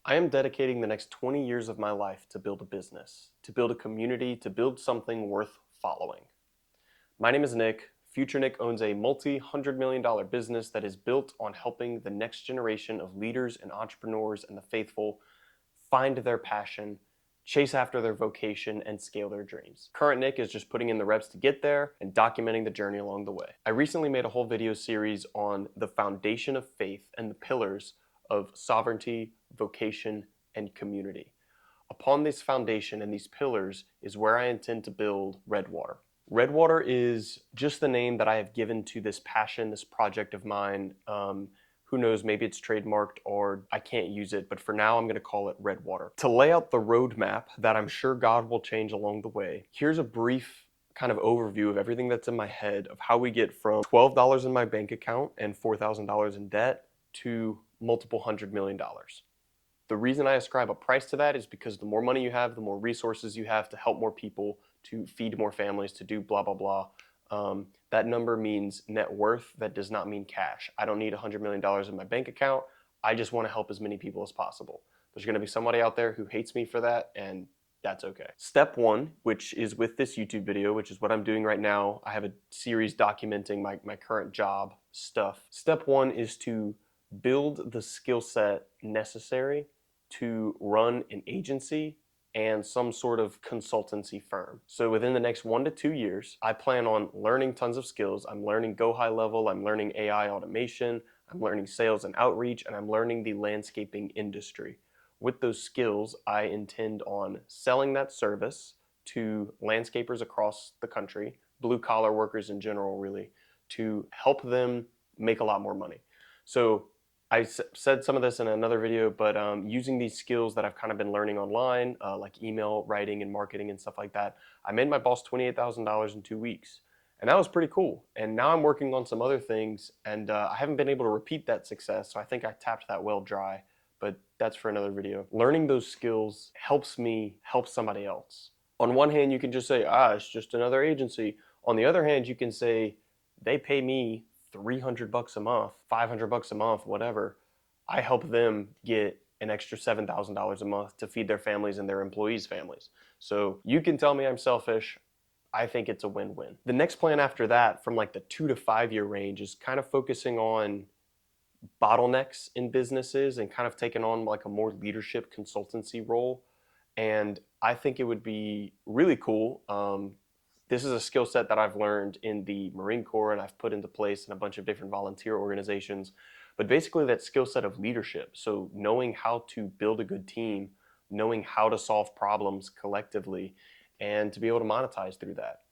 I am dedicating the next 20 years of my life to build a business, to build a community, to build something worth following. My name is Nick. Future Nick owns a multi-$100 million business that is built on helping the next generation of leaders and entrepreneurs and the faithful find their passion, chase after their vocation, and scale their dreams. Current Nick is just putting in the reps to get there and documenting the journey along the way. I recently made a whole video series on the foundation of faith and the pillars of sovereignty, vocation, and community. Upon this foundation and these pillars is where I intend to build Redwater. Redwater is just the name that I have given to this passion, this project of mine. Who knows, maybe it's trademarked or I can't use it, but for now I'm going to call it Redwater. To lay out the roadmap that I'm sure God will change along the way, here's a brief kind of overview of everything that's in my head of how we get from $12 in my bank account and $4,000 in debt to multiple $100 million. The reason I ascribe a price to that is because the more money you have, the more resources you have to help more people, to feed more families, to do blah, blah, blah. That number means net worth. That does not mean cash. I don't need $100 million in my bank account. I just want to help as many people as possible. There's going to be somebody out there who hates me for that, and that's okay. Step one, which is with this YouTube video, which is what I'm doing right now. I have a series documenting my current job stuff. Step one is to build the skill set necessary to run an agency and some sort of consultancy firm. So within the next 1 to 2 years, I plan on learning tons of skills. I'm learning Go High Level, I'm learning AI automation, I'm learning sales and outreach, and I'm learning the landscaping industry. With those skills, I intend on selling that service to landscapers across the country, blue collar workers in general really, to help them make a lot more money. So I said some of this in another video, but using these skills that I've kind of been learning online, like email writing and marketing and stuff like that, I made my boss $28,000 in 2 weeks. And that was pretty cool. And now I'm working on some other things, and I haven't been able to repeat that success, so I think I tapped that well dry, but that's for another video. Learning those skills helps me help somebody else. On one hand, you can just say, it's just another agency. On the other hand, you can say, they pay me $300 a month, $500 a month, whatever. I help them get an extra $7,000 a month to feed their families and their employees' families. So you can tell me I'm selfish. I think it's a win-win. The next plan after that, from like the 2 to 5 year range, is kind of focusing on bottlenecks in businesses and kind of taking on like a more leadership consultancy role. And I think it would be really cool. This is a skill set that I've learned in the Marine Corps and I've put into place in a bunch of different volunteer organizations. But basically that skill set of leadership. So knowing how to build a good team, knowing how to solve problems collectively, and to be able to monetize through that.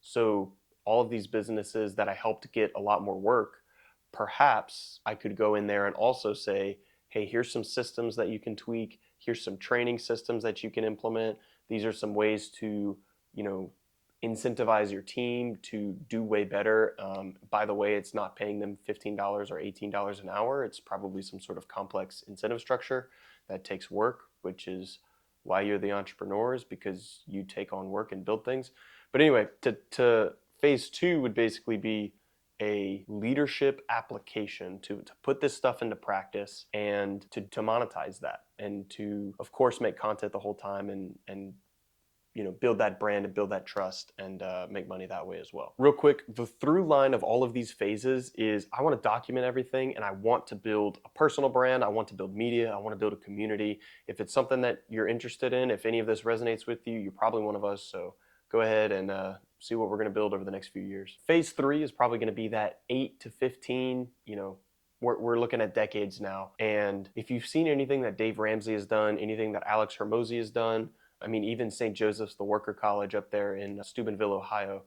So all of these businesses that I helped get a lot more work, perhaps I could go in there and also say, hey, here's some systems that you can tweak. Here's some training systems that you can implement. These are some ways to, incentivize your team to do way better. By the way, it's not paying them $15 or $18 an hour. It's probably some sort of complex incentive structure that takes work, which is why you're the entrepreneurs, because you take on work and build things. But anyway, to phase two would basically be a leadership application to put this stuff into practice and to monetize that, and to, of course, make content the whole time and build that brand and build that trust and make money that way as well. Real quick, the through line of all of these phases is I want to document everything, and I want to build a personal brand. I want to build media. I want to build a community. If it's something that you're interested in, if any of this resonates with you, you're probably one of us. So go ahead and see what we're going to build over the next few years. Phase three is probably going to be that 8 to 15, we're looking at decades now. And if you've seen anything that Dave Ramsey has done, anything that Alex Hormozy has done, even St. Joseph's, the Worker College up there in Steubenville, Ohio,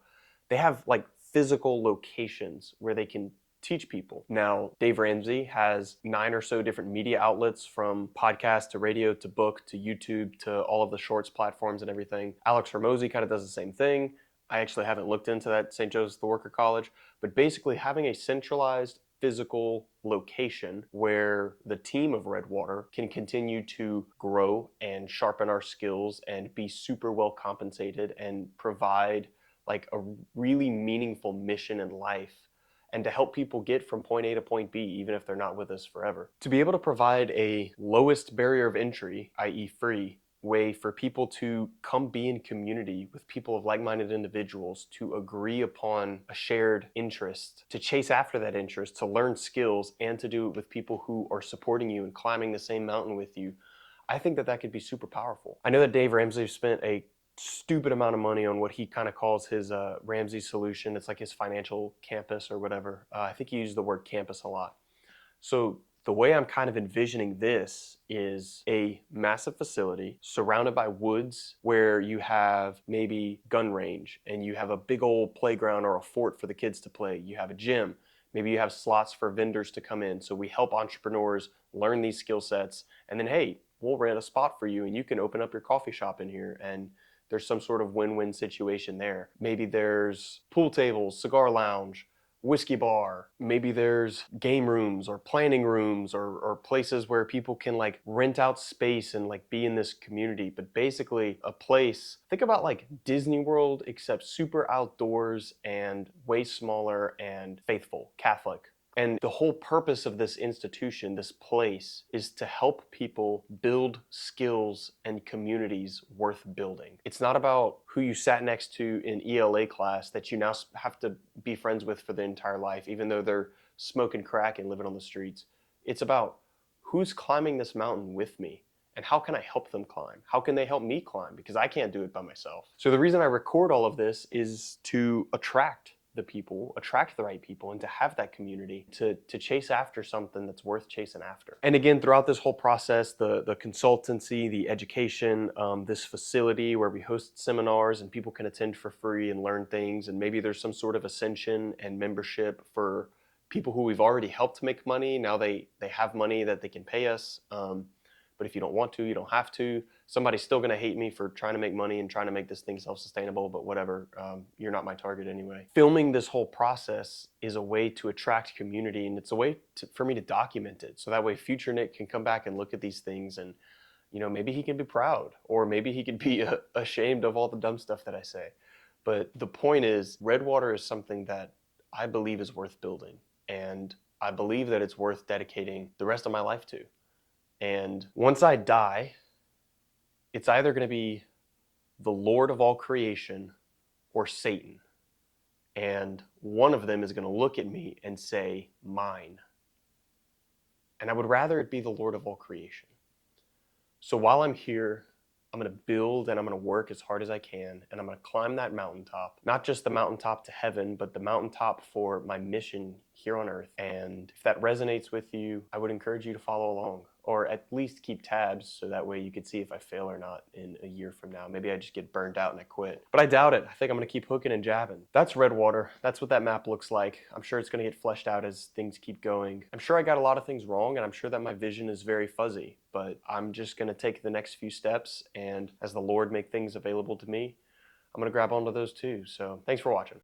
they have like physical locations where they can teach people. Now, Dave Ramsey has 9 or so different media outlets, from podcast to radio to book to YouTube to all of the shorts platforms and everything. Alex Hormozy kind of does the same thing. I actually haven't looked into that St. Joseph's, the Worker College, but basically having a centralized physical location where the team of Redwater can continue to grow and sharpen our skills and be super well compensated and provide like a really meaningful mission in life and to help people get from point A to point B, even if they're not with us forever. To be able to provide a lowest barrier of entry, i.e. free, way for people to come be in community with people of like-minded individuals, to agree upon a shared interest, to chase after that interest, to learn skills, and to do it with people who are supporting you and climbing the same mountain with you, I think that that could be super powerful. I know that Dave Ramsey spent a stupid amount of money on what he kind of calls his Ramsey solution. It's like his financial campus or whatever. I think he used the word campus a lot. So the way I'm kind of envisioning this is a massive facility surrounded by woods where you have maybe gun range and you have a big old playground or a fort for the kids to play. You have a gym. Maybe you have slots for vendors to come in. So we help entrepreneurs learn these skill sets, and then, hey, we'll rent a spot for you and you can open up your coffee shop in here, and there's some sort of win-win situation there. Maybe there's pool tables, cigar lounge, whiskey bar. Maybe there's game rooms or planning rooms or places where people can like rent out space and like be in this community. But basically a place, think about like Disney World, except super outdoors and way smaller and faithful, Catholic. And the whole purpose of this institution, this place, is to help people build skills and communities worth building. It's not about who you sat next to in ELA class that you now have to be friends with for the entire life, even though they're smoking crack and living on the streets. It's about who's climbing this mountain with me, and how can I help them climb? How can they help me climb? Because I can't do it by myself. So the reason I record all of this is to attract the people, attract the right people, and to have that community to chase after something that's worth chasing after. And again, throughout this whole process, the consultancy, the education, this facility where we host seminars and people can attend for free and learn things, and maybe there's some sort of ascension and membership for people who we've already helped make money. Now they have money that they can pay us. But if you don't want to, you don't have to. Somebody's still gonna hate me for trying to make money and trying to make this thing self-sustainable, but whatever, you're not my target anyway. Filming this whole process is a way to attract community, and it's a way for me to document it. So that way future Nick can come back and look at these things and, you know, maybe he can be proud, or maybe he could be ashamed of all the dumb stuff that I say. But the point is, Redwater is something that I believe is worth building, and I believe that it's worth dedicating the rest of my life to. And once I die, it's either going to be the Lord of all creation or Satan. And one of them is going to look at me and say, mine. And I would rather it be the Lord of all creation. So while I'm here, I'm going to build and I'm going to work as hard as I can, and I'm going to climb that mountaintop, not just the mountaintop to heaven, but the mountaintop for my mission here on earth. And if that resonates with you, I would encourage you to follow along, or at least keep tabs so that way you could see if I fail or not in a year from now. Maybe I just get burned out and I quit. But I doubt it. I think I'm going to keep hooking and jabbing. That's Redwater. That's what that map looks like. I'm sure it's going to get fleshed out as things keep going. I'm sure I got a lot of things wrong, and I'm sure that my vision is very fuzzy, but I'm just going to take the next few steps, and as the Lord make things available to me, I'm going to grab onto those too. So thanks for watching.